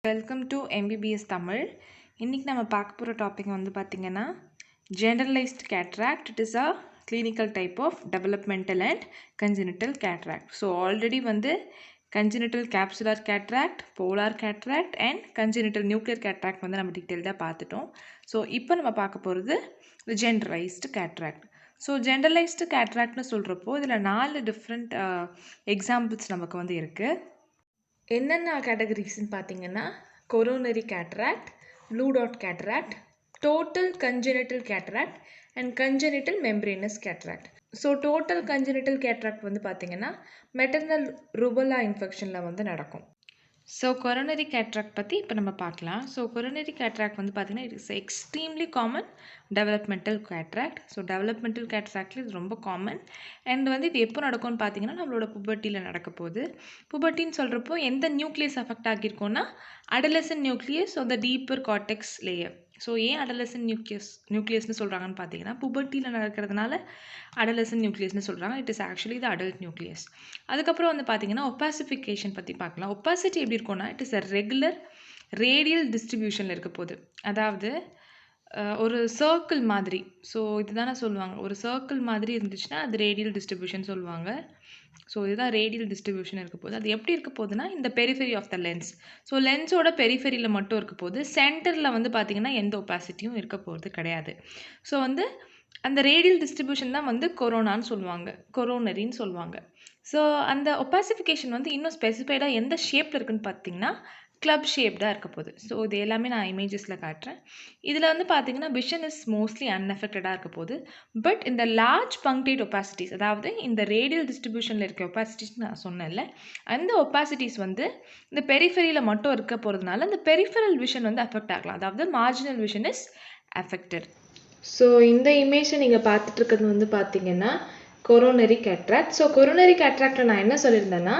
Welcome to MBBS Tamil. இன்றைக்கி நம்ம பார்க்க போகிற டாபிக் வந்து பார்த்திங்கன்னா Generalized Cataract. It is a clinical type of developmental and congenital cataract. So already வந்து congenital capsular cataract, polar cataract and congenital nuclear cataract வந்து நம்ம டீட்டெயில்டாக பார்த்துட்டோம். ஸோ இப்போ நம்ம பார்க்க போகிறது Generalized Cataract. ஸோ Generalized Cataractனு சொல்கிறப்போ இதில் 4 டிஃப்ரெண்ட் எக்ஸாம்பிள்ஸ் நமக்கு வந்து இருக்குது. என்னென்ன கேட்டகரிஸ்ன்னு பார்த்தீங்கன்னா coronary cataract, blue dot cataract, total congenital cataract and congenital membranous cataract. So total congenital cataract வந்து பார்த்தீங்கன்னா மெட்டர்னல் ருபலா இன்ஃபெக்ஷனில் வந்து நடக்கும். ஸோ coronary cataract பற்றி இப்போ நம்ம பார்க்கலாம். ஸோ coronary cataract வந்து பார்த்திங்கன்னா it is extremely common developmental cataract. So developmental கேட்ராக்டில் இது ரொம்ப காமன். அண்ட் வந்து இது எப்போ நடக்கும்னு பார்த்தீங்கன்னா நம்மளோட புபர்ட்டியில் நடக்க போகுது. புபர்ட்டின்னு சொல்கிறப்போ எந்த நியூக்ளியஸ் அஃபெக்ட் ஆகியிருக்கோன்னா adolescent nucleus of the deeper cortex layer. So ஏன் அடலசன் நியூக்ளியஸ்னு சொல்கிறாங்கன்னு பார்த்தீங்கன்னா புபர்ட்டியில் நடக்கிறதுனால அடலசன் நியூக்ளியஸ்னு சொல்கிறாங்க. It is actually the adult nucleus. அதுக்கப்புறம் வந்து பார்த்தீங்கன்னா ஒப்பாசிஃபிகேஷன் பற்றி பார்க்கலாம். ஒப்பாசிட்டி எப்படி இருக்கும்னா it is a regular radial டிஸ்ட்ரிபியூஷனில் இருக்க போகுது. அதாவது ஒரு சர்க்கிள் மாதிரி. ஸோ இதுதானே சொல்லுவாங்க, ஒரு சர்க்கிள் மாதிரி இருந்துச்சுன்னா அது ரேடியல் டிஸ்ட்ரிபியூஷன் சொல்லுவாங்க. ஸோ இதுதான் ரேடியல் டிஸ்ட்ரிபியூஷன் இருக்க போகுது. அது எப்படி இருக்க போகுதுன்னா இந்த periphery of the lens. So லென்ஸோட பெரிஃபெரியில் மட்டும் இருக்க போகுது. சென்டரில் வந்து பார்த்திங்கன்னா எந்த ஒப்பாசிட்டியும் இருக்க போகிறது கிடையாது. ஸோ வந்து அந்த ரேடியல் டிஸ்ட்ரிபியூஷன் தான் வந்து கொரோனான்னு சொல்லுவாங்க, கொரோனரின்னு சொல்லுவாங்க. ஸோ அந்த ஒப்பாசிஃபிகேஷன் வந்து இன்னும் ஸ்பெசிஃபைடாக எந்த ஷேப்பில் இருக்குதுன்னு பார்த்தீங்கன்னா கிளப் ஷேப்டாக இருக்க போகுது. ஸோ இது எல்லாமே நான் இமேஜஸில் காட்டுறேன். இதில் வந்து பார்த்தீங்கன்னா விஷன் இஸ் மோஸ்ட்லி அன்எஃபெக்டடாக இருக்க போகுது. பட் இந்த லார்ஜ் பங்க்டேட் ஒப்பாசிட்டிஸ், அதாவது இந்த ரேடியல் டிஸ்ட்ரிபியூஷனில் இருக்க ஒப்பாசிட்டிஸ் நான் சொன்னேன்ல, அந்த ஒப்பாசிட்டிஸ் வந்து இந்த பெரிஃபெரியில் மட்டும் இருக்க போகிறதுனால இந்த பெரிஃபெரல் விஷன் வந்து அஃபெக்ட் ஆகலாம். அதாவது marginal vision is affected. So இந்த இமேஜை நீங்கள் பார்த்துட்டு இருக்கிறது வந்து பார்த்தீங்கன்னா coronary cataract. So coronary cataract நான் என்ன சொல்லியிருந்தேன்னா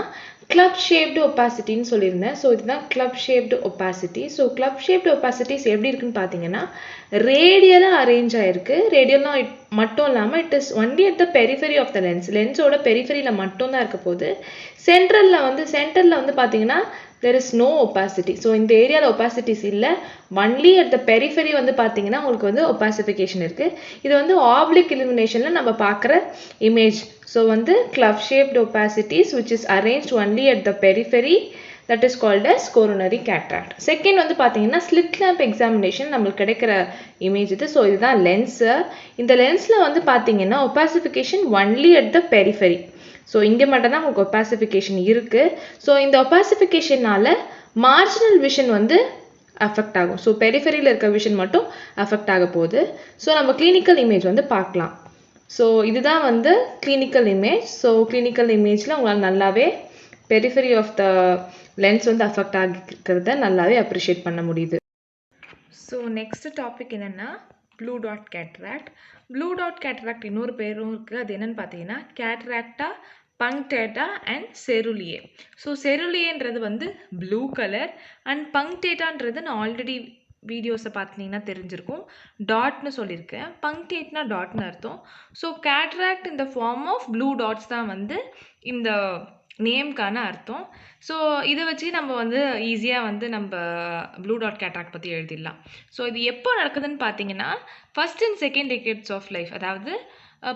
கிளப் ஷேப்டு ஒப்பாசிட்டின்னு சொல்லியிருந்தேன். ஸோ இதுதான் club shaped opacity. So club shaped opacities எப்படி இருக்குன்னு பார்த்தீங்கன்னா ரேடியலாக அரேஞ்ச் ஆகிருக்கு. ரேடியலாக மட்டும் இல்லாமல் it is only at the periphery of the lens. லென்ஸோட பெரிஃபெரியில் மட்டும்தான் இருக்க போகுது. சென்டரில் வந்து பார்த்தீங்கன்னா there is no opacity. So இந்த ஏரியாவில் ஒப்பாசிட்டிஸ் இல்லை. ஒன்லி அட் த பெரிஃபெரி வந்து பார்த்தீங்கன்னா உங்களுக்கு வந்து ஒப்பாசிஃபிகேஷன் இருக்குது. இது வந்து ஆப்ளிக் illuminationல நம்ம பார்க்குற இமேஜ். ஸோ வந்து club shaped opacities which is arranged only at the periphery, that is called as coronary cataract. Second வந்து பார்த்தீங்கன்னா ஸ்லிட் லேம்ப் எக்ஸாமினேஷன் நம்மளுக்கு கிடைக்கிற இமேஜ் இது. ஸோ இதுதான் லென்ஸு. இந்த லென்ஸில் வந்து பார்த்தீங்கன்னா opacification only at the periphery. So இங்கே மட்டும் தான் உங்களுக்கு ஒப்பாசிஃபிகேஷன் இருக்குது. ஸோ இந்த ஒப்பாசிஃபிகேஷனால் மார்ஜினல் விஷன் வந்து அஃபெக்ட் ஆகும். ஸோ பெரிஃபெரியில் இருக்க விஷன் மட்டும் அஃபெக்ட் ஆக போகுது. ஸோ நம்ம கிளினிக்கல் இமேஜ் வந்து பார்க்கலாம். ஸோ இதுதான் வந்து கிளினிக்கல் இமேஜ். ஸோ கிளினிக்கல் இமேஜில் உங்களால் நல்லாவே பெரிஃபெரி ஆஃப் த லென்ஸ் வந்து அஃபெக்ட் ஆகிக்கிறத நல்லாவே அப்ரிஷியேட் பண்ண முடியுது. ஸோ நெக்ஸ்ட் டாபிக் என்னென்னா blue dot cataract. Blue dot cataract இன்னொரு பேரும் இருக்குது. அது என்னென்னு பார்த்தீங்கன்னா கேட்ராக்டா பங்க்டேட்டா அண்ட் செருலியே. ஸோ செருலியன்றது வந்து ப்ளூ கலர் அண்ட் பங்க்டேட்டான்றது நான் ஆல்ரெடி வீடியோஸை பார்த்தீங்கன்னா தெரிஞ்சிருக்கும், டாட்னு சொல்லியிருக்கேன். பங்க்டேட்னா டாட்னு அர்த்தம். ஸோ கேட்ராக்ட் இந்த ஃபார்ம் ஆஃப் ப்ளூ டாட்ஸ் தான் வந்து இந்த நேம்க்கான அர்த்தம். ஸோ இதை வச்சு நம்ம வந்து ஈஸியாக வந்து நம்ம ப்ளூ டாட் கேட்ராக்ட் பற்றி எழுதிடலாம். ஸோ இது எப்போ நடக்குதுன்னு பார்த்தீங்கன்னா first and second decades of life, அதாவது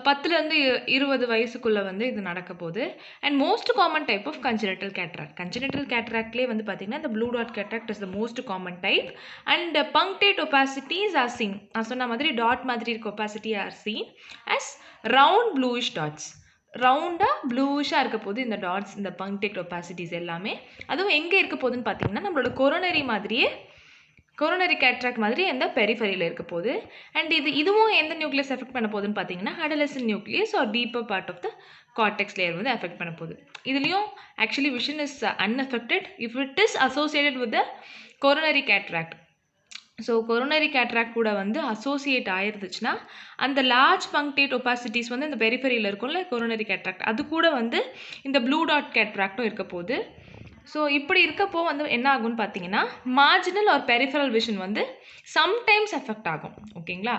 10லேருந்து 20 வயசுக்குள்ளே வந்து இது நடக்க போகுது. And most common type of congenital cataract. Congenital கேட்ராக்ட்லேயே வந்து பார்த்தீங்கன்னா இந்த blue dot cataract is the most common type. And punctate opacities are seen. நான் சொன்ன மாதிரி டாட் மாதிரி இருக்க opacity are seen as round bluish dots. ரவுண்டாக ப்ளூஷாக இருக்க போது இந்த டாட்ஸ், இந்த பங்க்டேட் ஒப்பாசிட்டிஸ் எல்லாமே. அதுவும் எங்கே இருக்க போகுதுன்னு பார்த்தீங்கன்னா நம்மளோட கொரோனரி மாதிரியே, கொரோனரி கேட்ராக்ட் மாதிரி எந்த பெரிஃபெரியில் இருக்க போகுது. அண்ட் இதுவும் எந்த நியூக்ளியஸ் எஃபெக்ட் பண்ண போகுதுன்னு பார்த்தீங்கன்னா adolescent nucleus or deeper part of the cortex layer வந்து எஃபெக்ட் பண்ண போகுது. இதுலேயும் actually vision is unaffected if it is associated with the coronary cataract. So coronary cataract கூட வந்து அசோசியேட் ஆயிருந்துச்சுன்னா அந்த லார்ஜ் பங்க்டேட் ஒப்பாசிட்டிஸ் வந்து இந்த பெரிஃபெரியில் இருக்கும்ல கொரோனரி கேட்ராக்ட், அது கூட வந்து இந்த ப்ளூ டாட் கேட்ராக்டும் இருக்க போகுது. ஸோ இப்படி இருக்கப்போ வந்து என்ன ஆகும்னு பார்த்தீங்கன்னா மார்ஜினல் ஆர் பெரிஃபெரல் விஷன் வந்து சம்டைம்ஸ் எஃபெக்ட் ஆகும். ஓகேங்களா?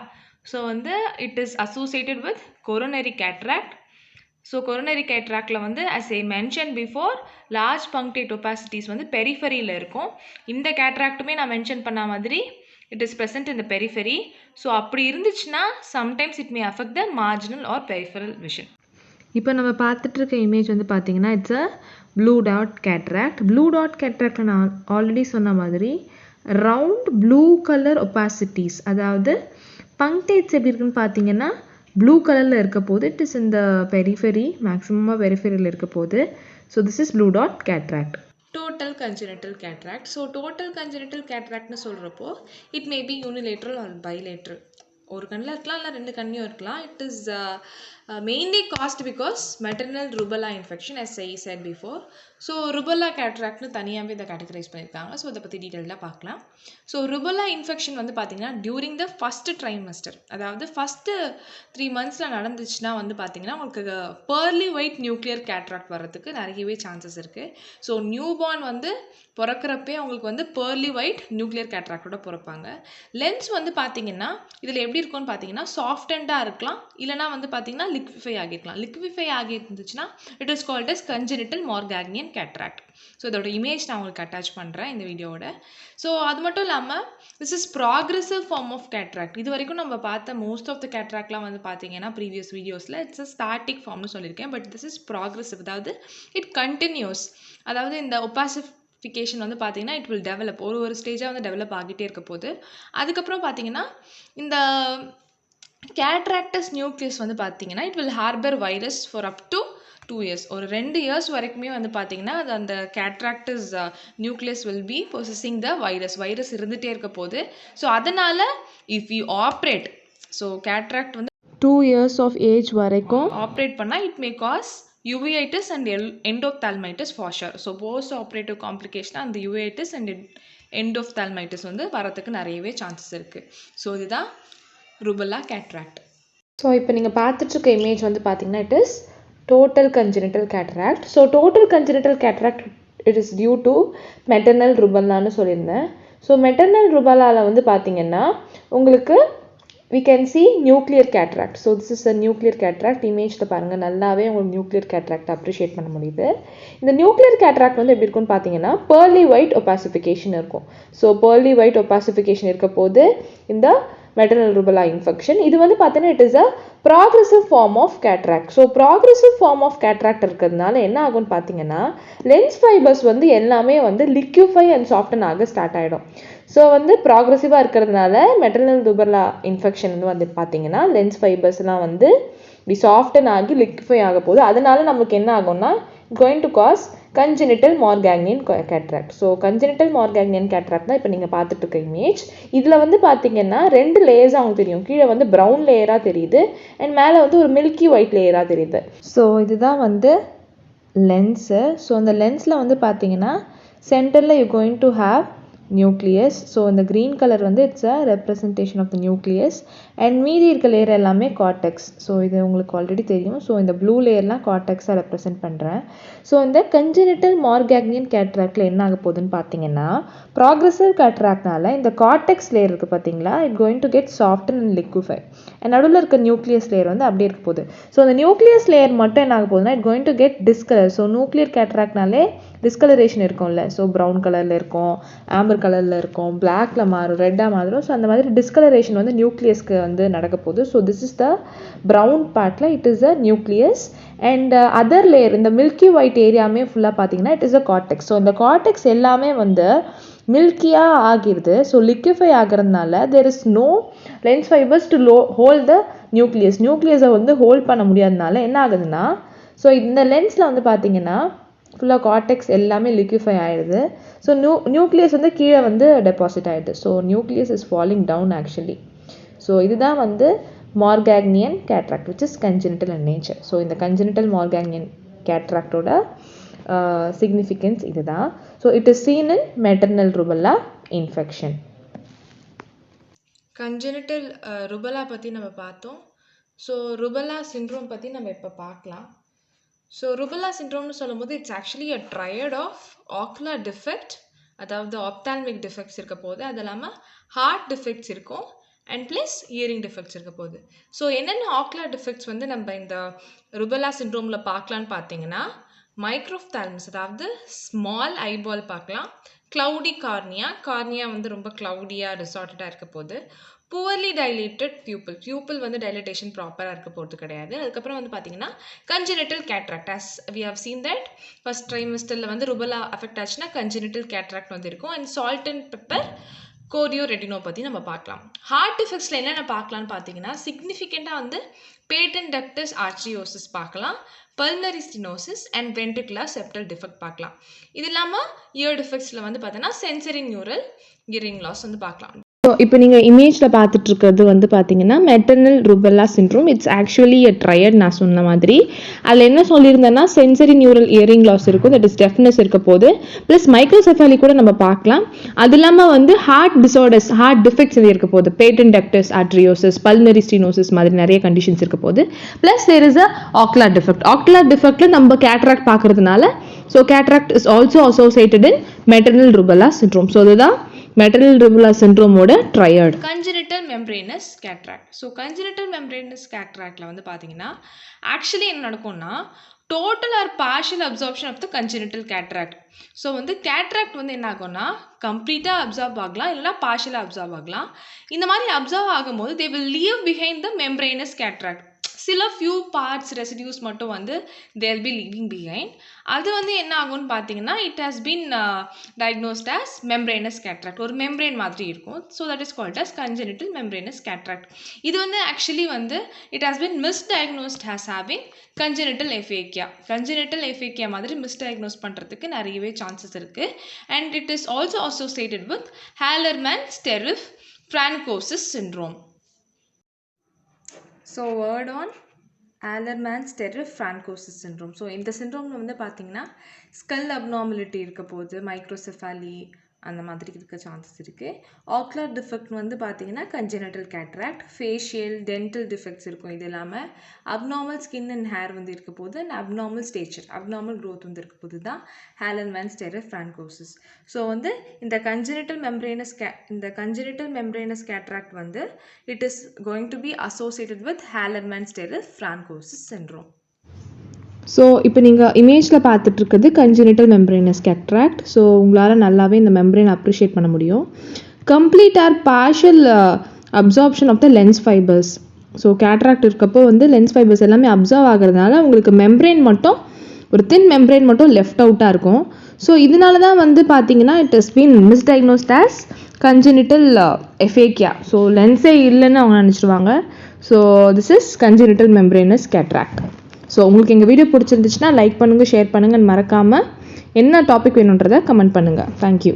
ஸோ வந்து it is associated with coronary cataract so coronary கேட்ராக்டில் வந்து as I mentioned before large punctate opacities வந்து பெரிஃபரியில் இருக்கும். இந்த கேட்ராக்டுமே நான் மென்ஷன் பண்ண மாதிரி it is present in the periphery. So அப்படி இருந்துச்சுன்னா sometimes it may affect the marginal or peripheral vision. இப்போ நம்ம பார்த்துட்டு இருக்க இமேஜ் வந்து பார்த்தீங்கன்னா it's a blue dot cataract. Blue dot கேட்ராக்டில் நான் ஆல்ரெடி சொன்ன மாதிரி ரவுண்ட் ப்ளூ கலர் ஒப்பாசிட்டிஸ், அதாவது பங்க்டேட்ஸ் எப்படி இருக்குன்னு பார்த்தீங்கன்னா ப்ளூ கலரில் இருக்க போது இட் இஸ் இந்த பெரிஃபெரி, மேக்ஸிமமாக பெரிஃபெரியில் இருக்க போது. So this is blue dot cataract. Total congenital cataract. So total congenital கேட்ராக்ட்னு சொல்கிறப்போ it may be unilateral or bilateral. ஒரு கண்ணில் இருக்கலாம் இல்லை ரெண்டு கண்ணியும் இருக்கலாம். It is mainly caused because maternal rubella infection as I said before. So rubella கேட்ராக்ட்னு தனியாகவே இதை கேட்டகரைஸ் பண்ணியிருக்காங்க. ஸோ இதை பற்றி டீட்டெயிலாக பார்க்கலாம். ஸோ ருபலா இன்ஃபெக்ஷன் வந்து பார்த்தீங்கன்னா டியூரிங் த ஃபஸ்ட்டு ட்ரைமஸ்டர், அதாவது ஃபஸ்ட்டு 3 monthஸில் நடந்துச்சுன்னா வந்து பார்த்தீங்கன்னா உங்களுக்கு pearly white நியூக்ளியர் கேட்ராக்ட் வர்றதுக்கு நிறையவே சான்சஸ் இருக்குது. ஸோ நியூபார்ன் வந்து பிறக்கிறப்பே அவங்களுக்கு வந்து pearly white நியூக்ளியர் கேட்ராக்டோட பிறப்பாங்க. லென்ஸ் வந்து பார்த்தீங்கன்னா இதில் எப்படி இருக்கும்னு பார்த்தீங்கன்னா சாஃப்டண்டாக இருக்கலாம், இல்லைனா வந்து பார்த்தீங்கன்னா லிக்விஃபை ஆகிருக்கலாம். லிக்விஃபை ஆகி இருந்துச்சுன்னா it is called as congenital morgagnian cataract. So இதோட இமேஜ் நான் உங்களுக்கு அட்டாச் பண்ணுறேன் இந்த வீடியோவோட. ஸோ அது மட்டும் இல்லாமல் this is progressive form of cataract. இது வரைக்கும் நம்ம பார்த்த மோஸ்ட் ஆஃப் த கேட்ராக்ட்லாம் வந்து பார்த்தீங்கன்னா ப்ரீவியஸ் வீடியோஸில் இட்ஸ் அ ஸ்டாட்டிக் ஃபார்ம்னு சொல்லியிருக்கேன். பட் திஸ் இஸ் ப்ராக்ரெசிவ், அதாவது இட் கண்டினியூஸ். அதாவது இந்த ஒப்பாசிஃபிகேஷன் வந்து பார்த்தீங்கன்னா இட் வில் டெவலப், ஒரு ஸ்டேஜாக வந்து டெவலப் ஆகிட்டே இருக்க போது. அதுக்கப்புறம் பார்த்தீங்கன்னா இந்த கேட்ராக்டஸ் நியூக்ளியஸ் வந்து பார்த்தீங்கன்னா it will harbour virus for up to 2 years. ஒரு 2 years வரைக்குமே வந்து பார்த்தீங்கன்னா அது அந்த cataract's nucleus will be possessing the virus இருந்துகிட்டே இருக்க போது. ஸோ அதனால் if you operate, so cataract வந்து 2 years ஆஃப் ஏஜ் வரைக்கும் ஆப்ரேட் பண்ணால் it may cause uveitis and endophthalmitis for sure. So post operative காம்ப்ளிகேஷனாக அந்த uveitis and endophthalmitis வந்து வரத்துக்கு நிறையவே சான்சஸ் இருக்குது. ஸோ இதுதான் ருபலா கேட்ராக்ட். ஸோ இப்போ நீங்கள் பார்த்துட்ருக்க இமேஜ் வந்து பார்த்தீங்கன்னா it is total congenital cataract. So total congenital cataract it is due to maternal ருபலான்னு சொல்லியிருந்தேன். ஸோ மெட்டர்னல் ருபலாவில் வந்து பார்த்தீங்கன்னா உங்களுக்கு we can see nuclear cataract. So this is a nuclear cataract. இமேஜில் பாருங்கள், நல்லாவே உங்களுக்கு நியூக்ளியர் கேட்ராக்ட் அப்ரிஷியேட் பண்ண முடியுது. இந்த நியூக்ளியர் கேட்ராக்ட் வந்து எப்படி இருக்குன்னு பார்த்தீங்கன்னா pearly white opacification இருக்கும். ஸோ pearly white opacification இருக்க போது இந்த மெட்டர்னல் ருபலா இன்ஃபெக்ஷன். இது வந்து பார்த்தீங்கன்னா it is a progressive form of cataract. So progressive form of cataract இருக்கிறதுனால என்ன ஆகும்னு பார்த்தீங்கன்னா லென்ஸ் ஃபைபர்ஸ் வந்து எல்லாமே வந்து லிக்யூஃபை அண்ட் சாஃப்டன் ஆக ஸ்டார்ட் ஆகிடும். ஸோ வந்து ப்ராக்ரெசிவாக இருக்கிறதுனால மெட்டர்னல் ருபலா இன்ஃபெக்ஷன் வந்து பார்த்தீங்கன்னா லென்ஸ் ஃபைபர்ஸ்லாம் வந்து இப்படி சாஃப்டன் ஆகி லிக்விஃபை ஆக போகுது. அதனால நமக்கு என்ன ஆகும்னா going to cause congenital morgagnian cataract. So congenital morgagnian cataract தான் இப்போ நீங்கள் பார்த்துட்டு இருக்க இமேஜ். இதில் வந்து பார்த்தீங்கன்னா 2 லேயர்ஸாக அவங்களுக்கு தெரியும். கீழே வந்து ப்ரௌன் லேயராக தெரியுது அண்ட் மேலே வந்து ஒரு மில்கி ஒயிட் லேயராக தெரியுது. ஸோ இதுதான் வந்து லென்ஸு. ஸோ அந்த லென்ஸில் வந்து பார்த்தீங்கன்னா சென்டரில் you going to have nucleus. So இந்த க்ரீன் கலர் வந்து it's a representation of the nucleus and மீதி இருக்க லேயர் எல்லாமே கார்டெக்ஸ். ஸோ இது உங்களுக்கு ஆல்ரெடி தெரியும். ஸோ இந்த ப்ளூ லேயர்லாம் கார்டெக்ஸாக ரெப்ரசென்ட் பண்ணுறேன். ஸோ இந்த கன்ஜெனிட்டல் மார்காக்னியன் கேட்ராக்டில் என்ன ஆக போகுதுன்னு பார்த்தீங்கன்னா ப்ராக்ரெசிவ் கேட்ராக்ட்னால இந்த கார்டெக்ஸ் லேயர் இருக்குது பார்த்தீங்களா, it going to get soften and liquefy and நடுவில் இருக்க நியூக்ளியஸ் லேயர் வந்து அப்படியே இருக்க போகுது. ஸோ அந்த நியூக்ளியஸ் லேயர் மட்டும் என்ன ஆக போகுதுன்னா it going to get discolour. So nuclear கேட்ராக்ட்னாலே டிஸ்கலரேஷன் இருக்கும்ல. ஸோ ப்ரௌன் கலரில் இருக்கும், ஆம்பர் கலரில் இருக்கும், பிளாக்ல மாறும், ரெட்டாக மாறும். ஸோ அந்த மாதிரி டிஸ்கலரேஷன் வந்து நியூக்ளியஸ்க்கு வந்து நடக்க போகுது. So this is the brown பார்ட்டில் it is a nucleus and other layer இந்த மில்கி ஒயிட் ஏரியாமே ஃபுல்லாக பார்த்தீங்கன்னா it is a cortex. So இந்த கார்டெக்ஸ் எல்லாமே வந்து மில்கியாக ஆகிருது. ஸோ லிக்விஃபை ஆகிறதுனால there is no lens fibres to hold the நியூக்ளியஸை வந்து ஹோல்ட் பண்ண முடியாதனால என்ன ஆகுதுன்னா ஸோ இந்த லென்ஸில் வந்து பார்த்தீங்கன்னா ஃபுல்லாக கார்டெக்ஸ் எல்லாமே லிக்விஃபை ஆகிடுது. ஸோ நியூக்ளியஸ் வந்து கீழே வந்து டெபாசிட் ஆகிடுது. So nucleus is falling down actually. So இதுதான் வந்து morgagnian cataract which is congenital in nature. So இந்த கன்ஜெனிட்டல் மார்காக்னியன் கேட்ராக்டோட சிக்னிஃபிகன்ஸ் இதுதான். So it is seen in maternal rubella infection. Congenital rubella பற்றி நம்ம பார்த்தோம். ஸோ ருபலா சிண்ட்ரோம் பற்றி நம்ம இப்போ பார்க்கலாம். ஸோ ருபலா சிண்ட்ரோம்னு சொல்லும்போது it's actually a triad of ocular defect, அதாவது ஆப்தால்மிக் டிஃபெக்ட்ஸ் இருக்க போது, அது இல்லாமல் ஹார்ட் டிஃபெக்ட்ஸ் இருக்கும் அண்ட் ப்ளஸ் இயரிங் டிஃபெக்ட்ஸ் இருக்க போகுது. ஸோ என்னென்ன ஆக்குலர் டிஃபெக்ட்ஸ் வந்து நம்ம இந்த ருபெல்லா சிண்ட்ரோமில் பார்க்கலான்னு பார்த்தீங்கன்னா, மைக்ரோஃப்தால்மஸ் அதாவது ஸ்மால் ஐபால் பார்க்கலாம், க்ளவுடி கார்னியா வந்து ரொம்ப க்ளவுடியாக டிசார்டடாக இருக்க போகுது, புவர்லி டைலேட்டட் பியூப்பிள் வந்து டைலட்டேஷன் ப்ராப்பராக இருக்க போகிறது கிடையாது. அதுக்கப்புறம் வந்து பார்த்தீங்கன்னா congenital cataract, as we have seen that first ட்ரைமஸ்டரில் வந்து ருபெல்லா அஃபெக்ட் ஆச்சுன்னா கன்ஜெனிட்டல் கேட்ராக்ட் வந்து இருக்கும். And salt and pepper chorioretinopathy நம்ம பார்க்கலாம். ஹார்ட் டிஃபெக்ட்ஸில் என்னென்ன பார்க்கலான்னு பார்த்தீங்கன்னா, சிக்னிஃபிகண்ட்டாக வந்து பேட்டன் டக்டஸ் ஆர்ட்ரியோசிஸ் பார்க்கலாம், pulmonary stenosis and ventricular septal defect பார்க்கலாம். இது இல்லாமல் இயர் டிஃபெக்ட்ஸில் வந்து பார்த்தீங்கன்னா சென்சரி நியூரல் ஹியரிங் லாஸ் வந்து பார்க்கலாம். ஸோ இப்போ நீங்கள் இமேஜில் பார்த்துட்டு இருக்கிறது வந்து பார்த்தீங்கன்னா maternal rubella syndrome. It's actually a triad. நான் சொன்ன மாதிரி அதில் என்ன சொல்லியிருந்தேன்னா சென்சரி நியூரல் இயரிங் லாஸ் இருக்கும், தட் இஸ் டெஃப்னஸ் இருக்க போது, ப்ளஸ் மைக்ரோசெஃபாலி கூட நம்ம பார்க்கலாம். அது இல்லாமல் வந்து ஹார்ட் டிசார்டர்ஸ், ஹார்ட் டிஃபெக்ட்ஸ் இருக்க போது, patent ductus arteriosus, pulmonary stenosis மாதிரி நிறைய கண்டிஷன்ஸ் இருக்க போது, plus there is a ocular defect. Ocular டிஃபெக்டில் நம்ம கேட்ராக்ட் பார்க்கறதுனால, so cataract is also associated in maternal rubella syndrome. So அதுதான் மெட்டர்னல் ருபெல்லா சிண்ட்ரோமோட triad. Congenital membranous cataract. So congenital membranous கேட்ராக்டில் வந்து பார்த்தீங்கன்னா ஆக்சுவலி என்ன நடக்கும்னா total or partial absorption of the congenital cataract. So வந்து கேட்ராக்ட் வந்து என்ன ஆகும்னா கம்ப்ளீட்டாக அப்சார்ப் ஆகலாம், இல்லைனா பார்ஷியலாக அப்சார்ப் ஆகலாம். இந்த மாதிரி அப்சார்ப் ஆகும்போது they will leave behind the membranous cataract. சில ஃபியூ பார்ட்ஸ் ரெசிடியூஸ் மட்டும் வந்து தேல் பி லீவிங் பிஹைண்ட். அது வந்து என்ன ஆகும்னு பார்த்தீங்கன்னா it has been diagnosed as membranous cataract. ஒரு மெம்பரேன் மாதிரி இருக்கும். So that is called as congenital membranous cataract. இது வந்து ஆக்சுவலி வந்து it has been misdiagnosed as having congenital aphakia. Congenital aphakia மாதிரி மிஸ்டயக்னோஸ் பண்ணுறதுக்கு நிறையவே சான்சஸ் இருக்குது. And it is also associated with Hallermann Streiff Francois syndrome. So word on Hallermann Streiff Francois syndrome. So இந்த சிண்ட்ரோமில் வந்து பார்த்தீங்கன்னா ஸ்கல் அப்நார்மலிட்டி இருக்க போது, மைக்ரோசெஃபாலி அந்த மாதிரி இருக்க சான்சஸ் இருக்குது. ஆக்குலர் டிஃபெக்ட் வந்து பார்த்தீங்கன்னா congenital cataract, facial dental defects இருக்கும். இது இல்லாமல் அப்நார்மல் ஸ்கின் அண்ட் ஹேர் வந்து இருக்க போது, and abnormal stature, abnormal growth வந்து இருக்க போது தான் ஹாலர்மேன்-ஸ்டெரிஃப் ஃப்ரான்கோசிஸ். ஸோ வந்து இந்த கன்ஜெனிட்டல் மெம்பரேனஸ் கேட்ராக்ட் வந்து it is going to be associated with Hallermann Streiff Francois syndrome. So இப்போ நீங்கள் இமேஜில் பார்த்துட்டு இருக்கிறது கன்ஜெனிட்டல் மெம்பரேனஸ் கேட்ராக்ட். ஸோ உங்களால் நல்லாவே இந்த மெம்பரேன் அப்ரிஷியேட் பண்ண முடியும். Complete or partial absorption of the lens fibres. So cataract இருக்கப்போ வந்து லென்ஸ் ஃபைபர்ஸ் எல்லாமே அப்சர்வ் ஆகிறதுனால உங்களுக்கு மெம்பரேன் மட்டும், ஒரு தின் மெம்பரேன் மட்டும் லெஃப்ட் அவுட்டாக இருக்கும். ஸோ இதனால தான் வந்து பார்த்தீங்கன்னா it has been misdiagnosed as congenital aphakia. So லென்ஸே இல்லைன்னு அவங்க நினச்சிடுவாங்க. So this is congenital membranous cataract. So உங்களுக்கு எங்கள் வீடியோ பிடிச்சிருந்துச்சுன்னா லைக் பண்ணுங்கள், ஷேர் பண்ணுங்கள், மறக்காமல் என்ன டாபிக் வேணுன்றதை கமெண்ட் பண்ணுங்கள். தேங்க்யூ.